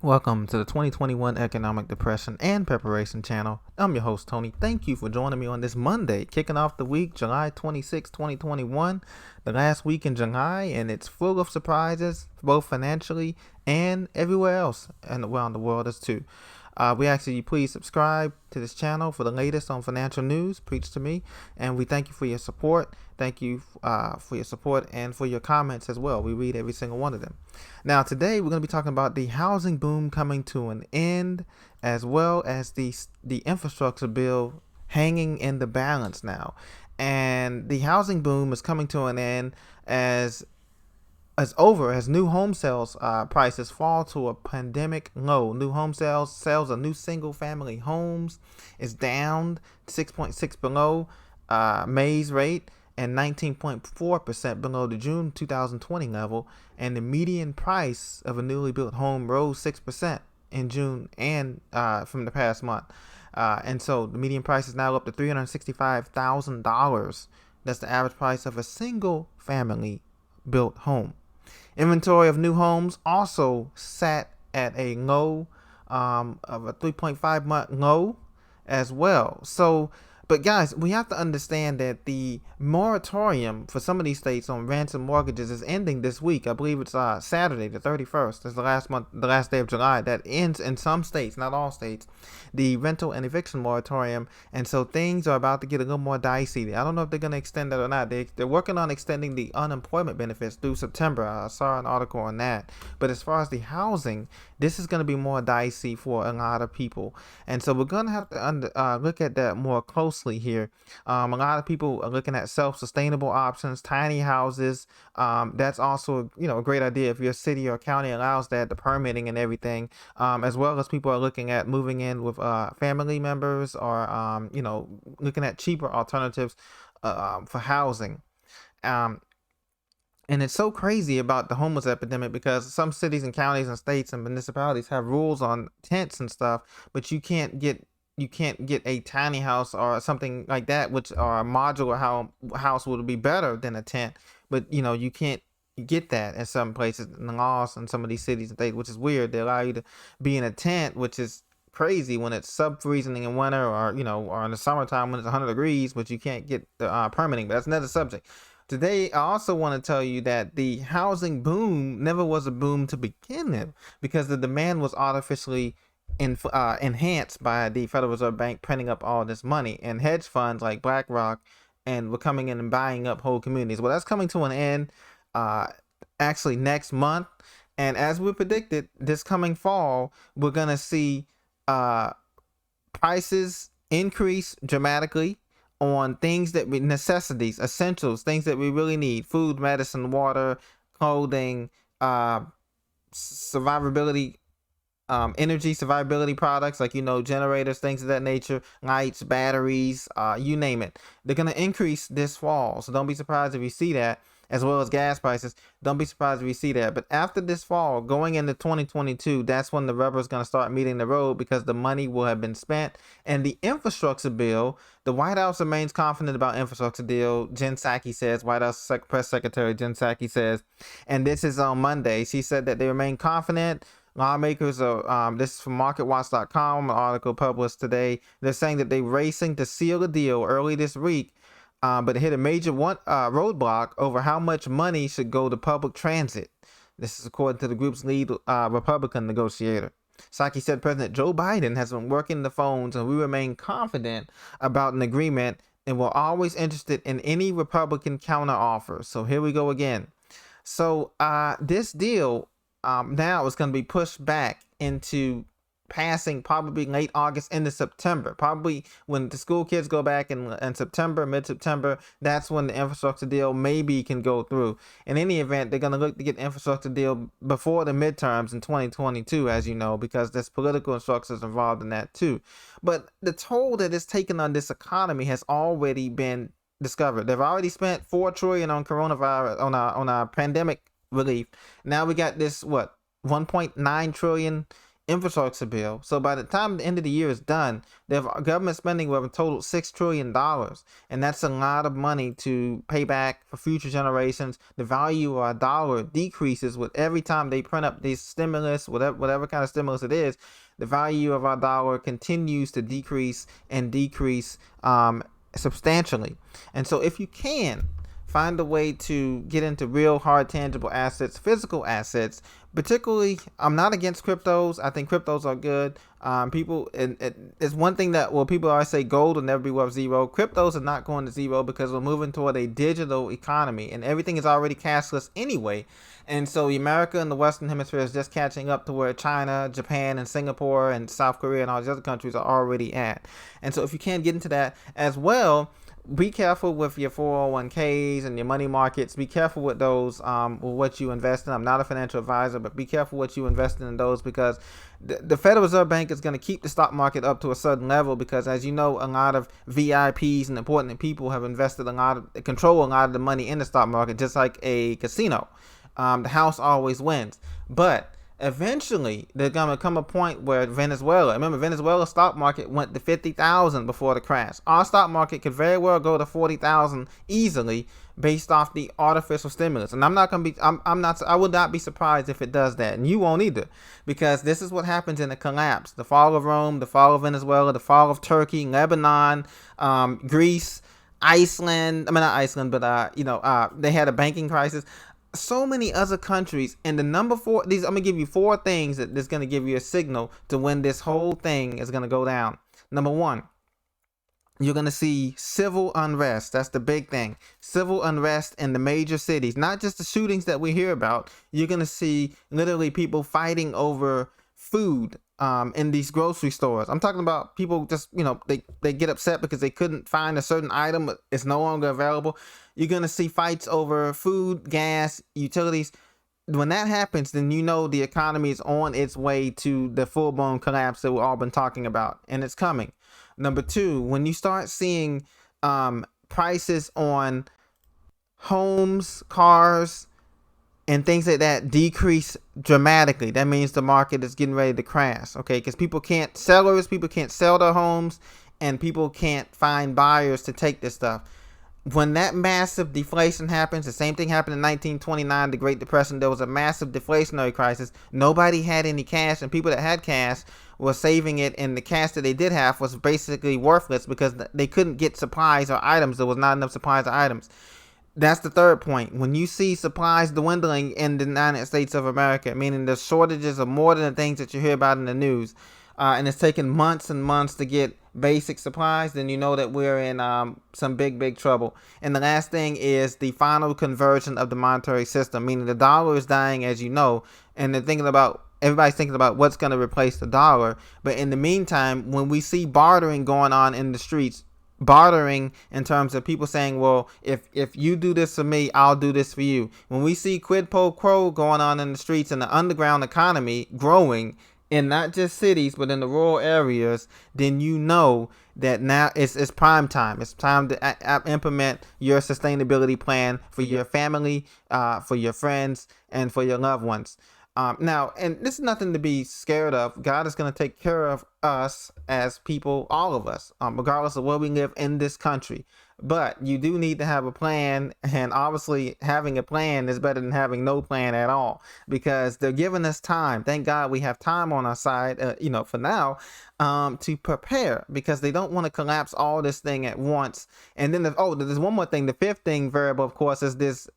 Welcome to the 2021 Economic Depression and Preparation Channel. I'm your host, Tony. Thank you for joining me on this Monday, kicking off the week, July 26, 2021, the last week in July, and it's full of surprises, both financially and everywhere else and around the world as too. We ask that you please subscribe to this channel for the latest on financial news, preach to me, and we thank you for your support. Thank you for your support and for your comments as well. We read every single one of them. Now, today we're going to be talking about the housing boom coming to an end, as well as the infrastructure bill hanging in the balance now. And the housing boom is coming to an end as over as new home sales prices fall to a pandemic low. New home sales of new single family homes is down 6.6 below May's rate and 19.4% below the June 2020 level, and the median price of a newly built home rose 6% in June and from the past month. And so the median price is now up to $365,000. That's the average price of a single family built home. Inventory of new homes also sat at a low of a 3.5 month low as well. So, but guys, we have to understand that the moratorium for some of these states on rents and mortgages is ending this week. I believe it's Saturday, the 31st. That's the last day of July. That ends in some states, not all states, the rental and moratorium. And so things are about to get a little more dicey. I don't know if they're going to extend that or not. They're working on extending the unemployment benefits through September. I saw an article on that. But as far as the housing, this is going to be more dicey for a lot of people. And so we're going to have to look at that more closely here. A lot of people are looking at self-sustainable options, tiny houses. That's also, a great idea if your city or county allows that, the permitting and everything, as well as people are looking at moving in with family members or, looking at cheaper alternatives for housing. And it's so crazy about the homeless epidemic because some cities and counties and states and municipalities have rules on tents and stuff, but you can't get a tiny house or something like that, which or a modular house would be better than a tent. But you can't get that in some places in the laws in some of these cities and states, which is weird. They allow you to be in a tent, which is crazy when it's sub-freezing in winter or in the summertime when it's 100 degrees, but you can't get the permitting. But that's another subject. Today, I also want to tell you that the housing boom never was a boom to begin with because the demand was artificially enhanced by the Federal Reserve Bank printing up all this money, and hedge funds like BlackRock and were coming in and buying up whole communities. Well, that's coming to an end actually next month. And as we predicted, this coming fall, we're going to see prices increase dramatically on things that we necessities, essentials, things that we really need: food, medicine, water, clothing, survivability, energy survivability products like generators, things of that nature, lights, batteries, you name it. They're going to increase this fall, so don't be surprised if you see that, as well as gas prices. Don't be surprised if you see that. But after this fall, going into 2022, that's when the rubber is going to start meeting the road because the money will have been spent. And the infrastructure bill, the White House remains confident about infrastructure deal. Jen Psaki says, White House Press Secretary Jen Psaki says, and this is on Monday. She said that they remain confident. Lawmakers are, this is from MarketWatch.com, an article published today. They're saying that they're racing to seal a deal early this week, but it hit a major roadblock over how much money should go to public transit. This is according to the group's lead Republican negotiator. Psaki said President Joe Biden has been working the phones, and we remain confident about an agreement, and we're always interested in any Republican counteroffer. So here we go again. So this deal now is going to be pushed back into passing probably late August into September. Probably when the school kids go back in September, mid-September, that's when the infrastructure deal maybe can go through. In any event, they're going to look to get the infrastructure deal before the midterms in 2022, as you know, because there's political instructions involved in that too. But the toll that it's taken on this economy has already been discovered. They've already spent $4 trillion on coronavirus, on our pandemic relief. Now we got this 1.9 trillion infrastructure bill. So by the time the end of the year is done, the government spending will have totaled $6 trillion, and that's a lot of money to pay back for future generations. The value of our dollar decreases with every time they print up these stimulus, whatever kind of stimulus it is. The value of our dollar continues to decrease and decrease substantially. And so, if you can find a way to get into real hard tangible assets, physical assets, particularly, I'm not against cryptos. I think cryptos are good. People, and it's one thing that, well, people always say gold will never be worth zero. Cryptos are not going to zero because we're moving toward a digital economy, and everything is already cashless anyway. And so America and the Western Hemisphere is just catching up to where China, Japan, and Singapore, and South Korea, and all these other countries are already at. And so if you can get into that as well, be careful with your 401ks and your money markets. Be careful with those, with what you invest in. I'm not a financial advisor, but be careful what you invest in those, because the Federal Reserve Bank is going to keep the stock market up to a certain level, because, as you know, a lot of VIPs and important people have invested control a lot of the money in the stock market, just like a casino. The house always wins. But eventually, there's going to come a point where remember, Venezuela's stock market went to 50,000 before the crash. Our stock market could very well go to 40,000 easily based off the artificial stimulus. And I would not be surprised if it does that. And you won't either, because this is what happens in a collapse. The fall of Rome, the fall of Venezuela, the fall of Turkey, Lebanon, Greece, Iceland. I mean, not Iceland, but, they had a banking crisis. So many other countries. And the number four, I'm gonna give you four things that's gonna give you a signal to when this whole thing is gonna go down. Number one, you're gonna see civil unrest. That's the big thing. Civil unrest in the major cities, not just the shootings that we hear about. You're gonna see literally people fighting over food in these grocery stores. I'm talking about people just, they get upset because they couldn't find a certain item, it's no longer available. You're going to see fights over food, gas, utilities. When that happens, then you know the economy is on its way to the full-blown collapse that we've all been talking about, and it's coming. Number two, when you start seeing prices on homes, cars, and things like that decrease dramatically, that means the market is getting ready to crash, okay? Because people can't sell their homes, and people can't find buyers to take this stuff. When that massive deflation happens, the same thing happened in 1929, the Great Depression. There was a massive deflationary crisis. Nobody had any cash, and people that had cash were saving it, and the cash that they did have was basically worthless because they couldn't get supplies or items. There was not enough supplies or items. That's the third point. When you see supplies dwindling in the United States of America, meaning the shortages of more than the things that you hear about in the news, and it's taken months and months to get basic supplies, then you know that we're in some big trouble. And the last thing is the final conversion of the monetary system, meaning the dollar is dying, as you know, and everybody's thinking about what's going to replace the dollar. But in the meantime, when we see bartering going on in the streets, bartering in terms of people saying, well, if you do this for me, I'll do this for you. When we see quid pro quo going on in the streets and the underground economy growing in not just cities, but in the rural areas, then you know that now it's prime time. It's time to implement your sustainability plan for your family, for your friends, and for your loved ones. Now, and this is nothing to be scared of. God is going to take care of us as people, all of us, regardless of where we live in this country. But you do need to have a plan, and obviously having a plan is better than having no plan at all, because they're giving us time. Thank God we have time on our side, for now, to prepare, because they don't want to collapse all this thing at once. And then there's one more thing. The fifth thing variable, of course, is this,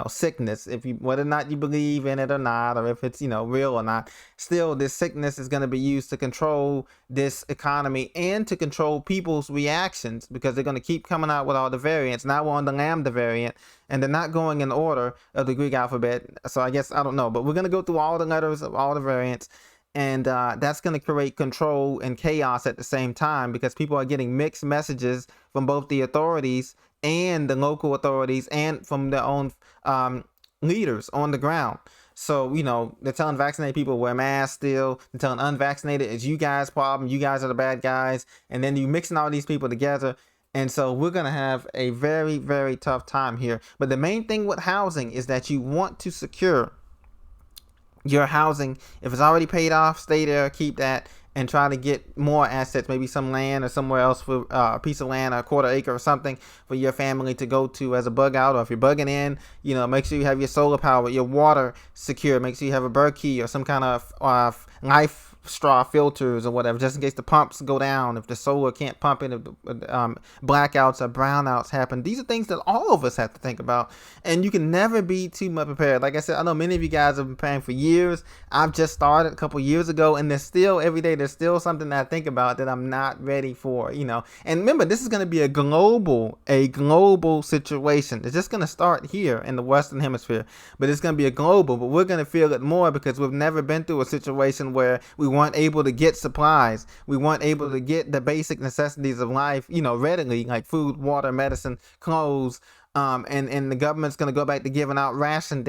sickness. Whether or not you believe in it or not, or if it's, real or not, still this sickness is going to be used to control this economy and to control people's reactions, because they're going to keep coming out with all the variants. Now we're on the Lambda variant, and they're not going in order of the Greek alphabet. So I guess, I don't know, but we're going to go through all the letters of all the variants. And that's going to create control and chaos at the same time, because people are getting mixed messages from both the authorities and the local authorities and from their own leaders on the ground. So, they're telling vaccinated people to wear masks still. They're telling unvaccinated, it's you guys' problem. You guys are the bad guys. And then you mixing all these people together. And so we're going to have a very, very tough time here. But the main thing with housing is that you want to secure your housing, if it's already paid off, stay there, keep that, and try to get more assets, maybe some land or somewhere else for a piece of land, a quarter acre or something for your family to go to as a bug out. Or if you're bugging in, make sure you have your solar power, your water secure. Make sure you have a bird key or some kind of life straw filters or whatever, just in case the pumps go down, if the solar can't pump in, if blackouts or brownouts happen. These are things that all of us have to think about, and you can never be too much prepared. Like I said, I know many of you guys have been preparing for years. I've just started a couple years ago, and there's still every day there's still something that I think about that I'm not ready for. And remember, this is going to be a global situation. It's just going to start here in the Western Hemisphere, but it's going to be a global. But we're going to feel it more because we've never been through a situation where we weren't able to get supplies. We weren't able to get the basic necessities of life, readily, like food, water, medicine, clothes. And the government's going to go back to giving out rationing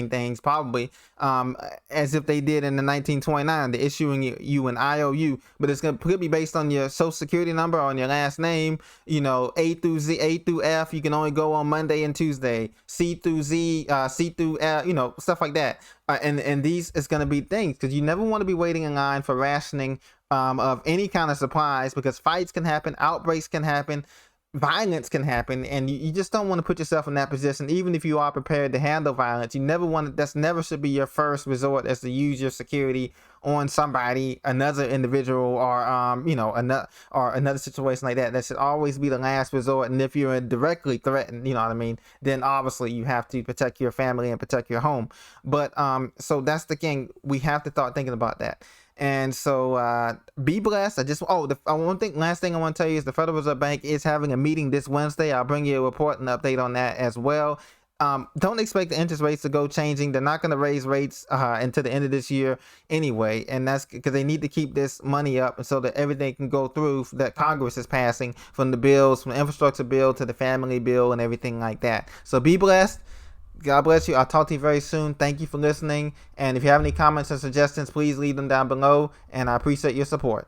things, probably, as if they did in the 1929. They're issuing you an IOU, but it's going to be based on your social security number, on your last name. A through Z, A through F, you can only go on Monday and Tuesday. C through Z, C through F, stuff like that. And these is going to be things, because you never want to be waiting in line for rationing of any kind of supplies, because fights can happen, outbreaks can happen, violence can happen, and you just don't want to put yourself in that position. Even if you are prepared to handle violence, you never want to, that's never should be your first resort, as to use your security on somebody, another individual, or another situation like that. That should always be the last resort. And if you're directly threatened, then obviously you have to protect your family and protect your home. But so that's the thing, we have to start thinking about that. And so be blessed. Last thing I want to tell you is the Federal Reserve Bank is having a meeting this Wednesday. I'll bring you a report and update on that as well. Don't expect the interest rates to go changing. They're not going to raise rates until the end of this year anyway, and that's because they need to keep this money up so that everything can go through that Congress is passing, from the bills, from the infrastructure bill to the family bill and everything like that. So be blessed. God bless you. I'll talk to you very soon. Thank you for listening. And if you have any comments or suggestions, please leave them down below. And I appreciate your support.